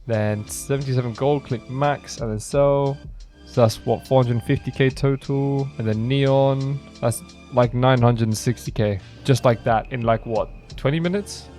Then 77 gold, click max, and then sell. So that's what, 450k total. And then neon, that's like 960k. Just like that in like what, 20 minutes?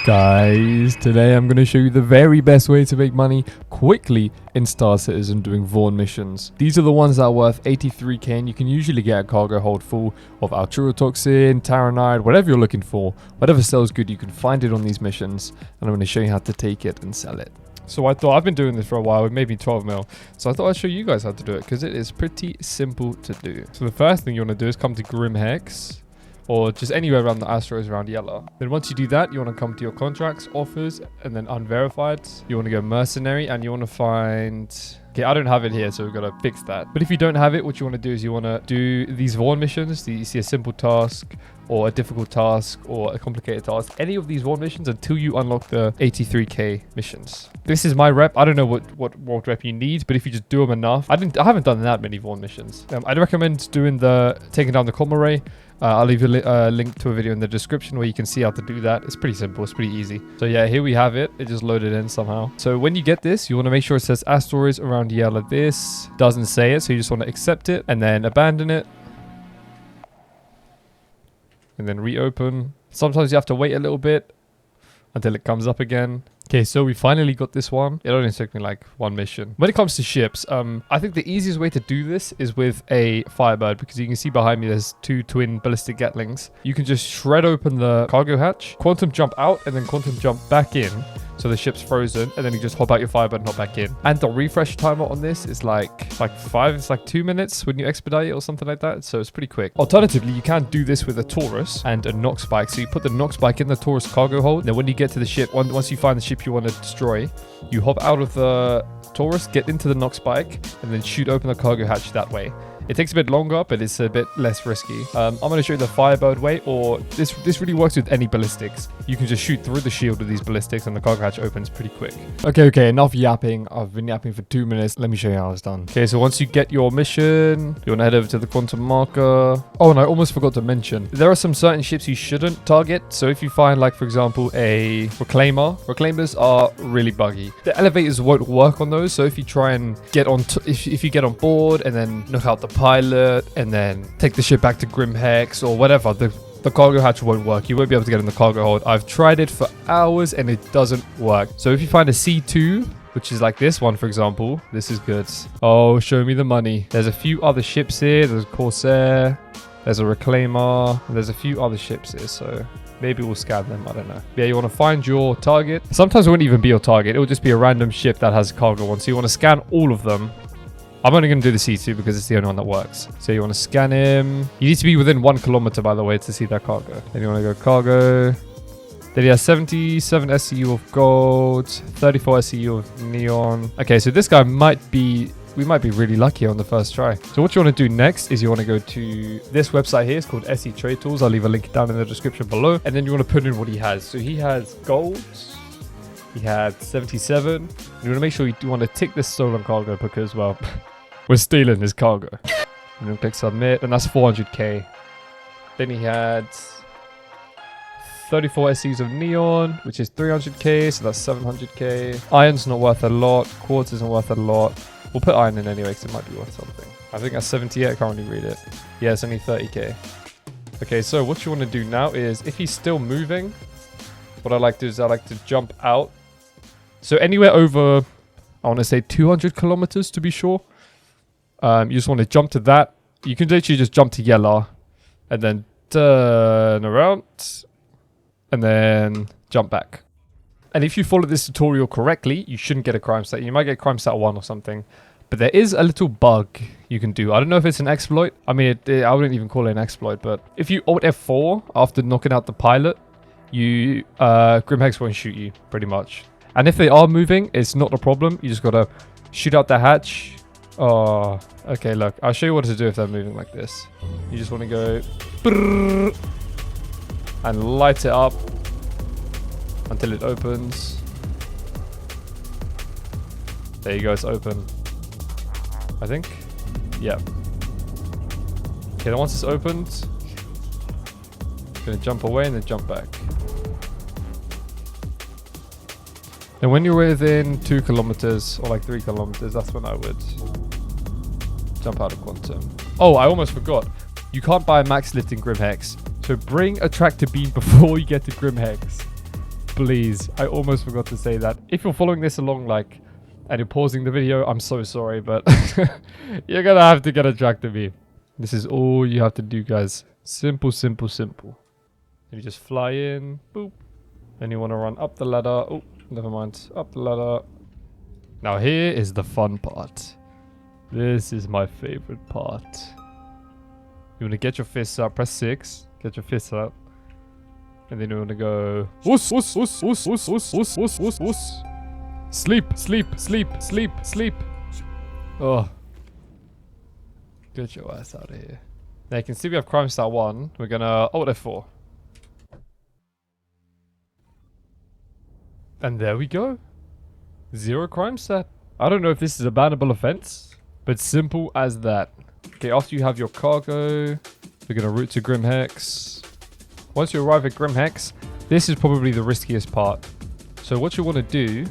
Guys, today I'm going to show you the very best way to make money quickly in Star Citizen doing Vaughn missions. These are the ones that are worth 83k, and you can usually get a cargo hold full of Alturotoxin, taranite, whatever you're looking for. Whatever sells good, you can find it on these missions, and I'm going to show you how to take it and sell it. So I thought, I've been doing this for a while, it made me 12 mil. So I thought I'd show you guys how to do it, because it is pretty simple to do. So the first thing you want to do is come to Grim Hex, or just anywhere around the asteroids around yellow. Then once you do that, you want to come to your contracts, offers, and then unverified. You want to go mercenary, and you want to find... Okay, I don't have it here, so we've got to fix that. But if you don't have it, what you want to do is you want to do these Vaughn missions. You see a simple task, or a difficult task, or a complicated task. Any of these Vaughn missions until you unlock the 83k missions. This is my rep. I don't know what world rep you need, but if you just do them enough. I haven't done that many Vaughn missions. I'd recommend doing taking down the comm array. I'll leave a link to a video in the description where you can see how to do that. It's pretty simple. It's pretty easy. So yeah, here we have it. It just loaded in somehow. So when you get this, you want to make sure it says asteroids around yellow. This doesn't say it, so you just want to accept it and then abandon it. And then reopen. Sometimes you have to wait a little bit until it comes up again. Okay, so we finally got this one. It only took me like one mission. When it comes to ships, I think the easiest way to do this is with a Firebird, because you can see behind me there's two twin ballistic Gatlings. You can just shred open the cargo hatch, quantum jump out, and then quantum jump back in. So the ship's frozen, and then you just hop out your Firebird and hop back in. And the refresh timer on this is like 5, it's like 2 minutes when you expedite it or something like that. So it's pretty quick. Alternatively, you can do this with a Taurus and a Nox bike. So you put the Nox bike in the Taurus cargo hold. Then when you get to the ship, once you find the ship you want to destroy, you hop out of the Taurus, get into the Nox bike, and then shoot open the cargo hatch that way. It takes a bit longer, but it's a bit less risky. I'm going to show you the Firebird way, or this really works with any ballistics. You can just shoot through the shield with these ballistics and the cargo hatch opens pretty quick. Okay, enough yapping. I've been yapping for 2 minutes. Let me show you how it's done. Okay, so once you get your mission, you want to head over to the quantum marker. Oh, and I almost forgot to mention, there are some certain ships you shouldn't target. So if you find, like, for example, a reclaimer, reclaimers are really buggy. The elevators won't work on those. So if you try and get on, if you get on board and then knock out the pilot and then take the ship back to Grim Hex or whatever, the cargo hatch won't work. You won't be able to get in the cargo hold. I've tried it for hours and it doesn't work. So if you find a C2, which is like this one, for example, this is good. Oh, show me the money. There's a few other ships here. There's a Corsair, there's a Reclaimer, and there's a few other ships here. So maybe we'll scan them. I don't know. Yeah, you want to find your target. Sometimes it won't even be your target. It will just be a random ship that has cargo on. So you want to scan all of them. I'm only going to do the C2 because it's the only one that works. So you want to scan him. You need to be within 1 kilometer, by the way, to see that cargo. Then you want to go cargo. Then he has 77 SCU of gold, 34 SCU of neon. Okay, so this guy we might be really lucky on the first try. So what you want to do next is you want to go to this website here. It's called SE Trade Tools. I'll leave a link down in the description below. And then you want to put in what he has. So he has gold. He had 77. You want to make sure you want to tick this stolen cargo because, well, we're stealing his cargo. And then click submit, and that's 400k. Then he had 34 SCs of neon, which is 300k, so that's 700k. Iron's not worth a lot. Quartz isn't worth a lot. We'll put iron in anyway because it might be worth something. I think that's 78. I can't really read it. Yeah, it's only 30k. Okay, so what you want to do now is, if he's still moving, what I like to do is I like to jump out. So anywhere over, I want to say 200 kilometers to be sure. You just want to jump to that. You can literally just jump to yellow and then turn around and then jump back. And if you follow this tutorial correctly, you shouldn't get a crime stat. You might get crime stat 1 or something. But there is a little bug you can do. I don't know if it's an exploit. I mean, I wouldn't even call it an exploit. But if you Alt F4 after knocking out the pilot, you Grim Hex won't shoot you, pretty much. And if they are moving, it's not a problem. You just got to shoot out the hatch. Oh, okay, look. I'll show you what to do if they're moving like this. You just want to go brrr, and light it up until it opens. There you go, it's open. I think. Yeah. Okay, then once it's opened, I'm going to jump away and then jump back. And when you're within 2 kilometers or like 3 kilometers, that's when I would jump out of quantum. Oh, I almost forgot. You can't buy a max lift in Grim Hex. So bring a tractor beam before you get to Grim Hex. Please. I almost forgot to say that. If you're following this along, like, and you're pausing the video, I'm so sorry, but you're gonna have to get a tractor beam. This is all you have to do, guys. Simple, simple, simple. And you just fly in. Boop. Then you want to run up the ladder. Oh, never mind. Up the ladder. Now here is the fun part. This is my favorite part. You want to get your fists up. Press 6. Get your fists up. And then you want to go... Wuss, wuss, wuss, wuss, wuss, wuss, wuss, wuss, wuss, wuss. Sleep, sleep, sleep, sleep, sleep. Oh. Get your ass out of here. Now you can see we have crime stat 1. We're going to Alt F4. And there we go. 0 crime stat. I don't know if this is a bannable offense, but simple as that. Okay, after you have your cargo, we're going to route to Grim Hex. Once you arrive at Grim Hex, this is probably the riskiest part. So what you want to do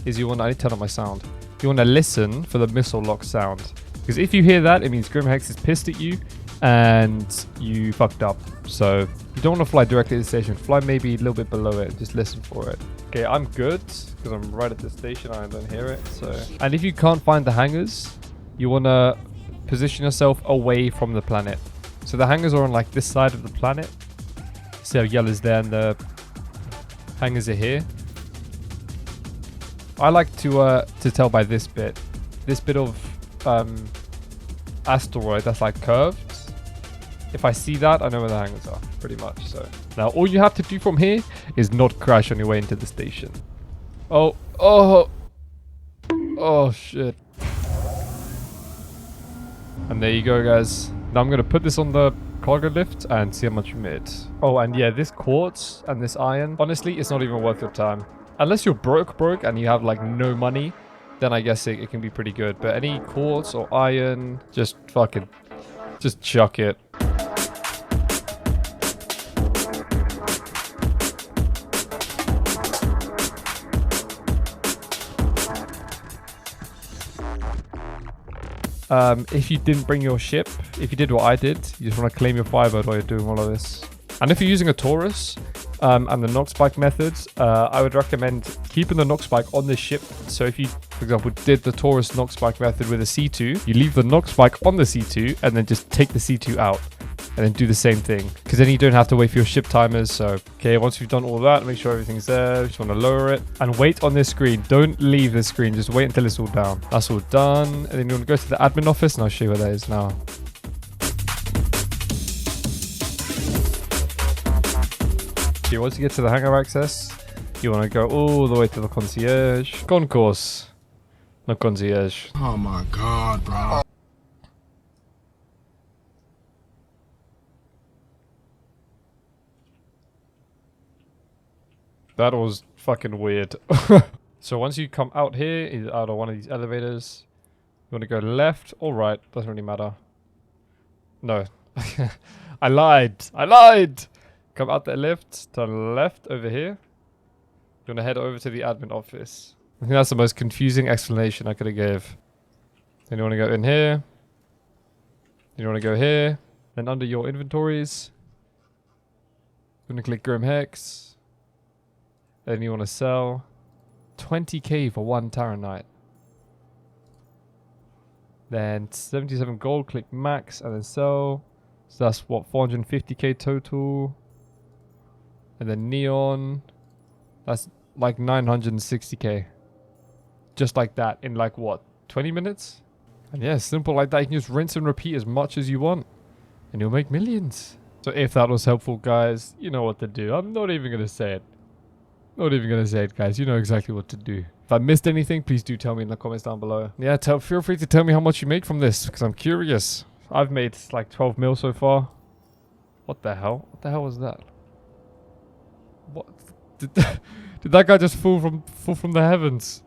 is I need to turn on my sound. You want to listen for the missile lock sound. Because if you hear that, it means Grim Hex is pissed at you and you fucked up. So you don't want to fly directly to the station. Fly maybe a little bit below it and just listen for it. Okay, I'm good because I'm right at the station. I don't hear it. So, and if you can't find the hangars, you want to position yourself away from the planet. So the hangars are on like this side of the planet. See how yellow's there and the hangars are here. I like to tell by this bit. This bit of asteroid that's like curved. If I see that, I know where the hangars are, pretty much. So now all you have to do from here is not crash on your way into the station. Oh shit. And there you go, guys. Now I'm gonna put this on the cargo lift and see how much you made. Oh, and yeah, this quartz and this iron, honestly, it's not even worth your time. Unless you're broke and you have like no money, then I guess it can be pretty good. But any quartz or iron, just fucking, just chuck it. If you didn't bring your ship, if you did what I did, you just want to claim your Firebird while you're doing all of this. And if you're using a Taurus and the knock spike methods, I would recommend keeping the knock spike on the ship. So if you, for example, did the Taurus knock spike method with a C2, you leave the knock spike on the C2 and then just take the C2 out. And then do the same thing. Because then you don't have to wait for your ship timers. So, okay, once you've done all that, make sure everything's there. You just want to lower it. And wait on this screen. Don't leave this screen. Just wait until it's all down. That's all done. And then you want to go to the admin office. And I'll show you where that is now. Okay, once you get to the hangar access, you want to go all the way to the concierge. Concourse. Not concierge. Oh my god, bro. That was fucking weird. So once you come out here, out of one of these elevators, you want to go left or right. Doesn't really matter. No. I lied. Come out the lift, turn left over here. You want to head over to the admin office. I think that's the most confusing explanation I could have gave. Then you want to go in here. You want to go here. Then under your inventories, you want to click Grim Hex. Then you want to sell 20k for 1 taranite. Then 77 gold, click max and then sell. So that's what, 450k total. And then neon, that's like 960k. Just like that in like what, 20 minutes? And yeah, simple like that. You can just rinse and repeat as much as you want and you'll make millions. So if that was helpful, guys, you know what to do. I'm not even going to say it. Not even going to say it, guys. You know exactly what to do. If I missed anything, please do tell me in the comments down below. Yeah, feel free to tell me how much you make from this, because I'm curious. I've made like 12 mil so far. What the hell? What the hell was that? What? Did that guy just fall from the heavens?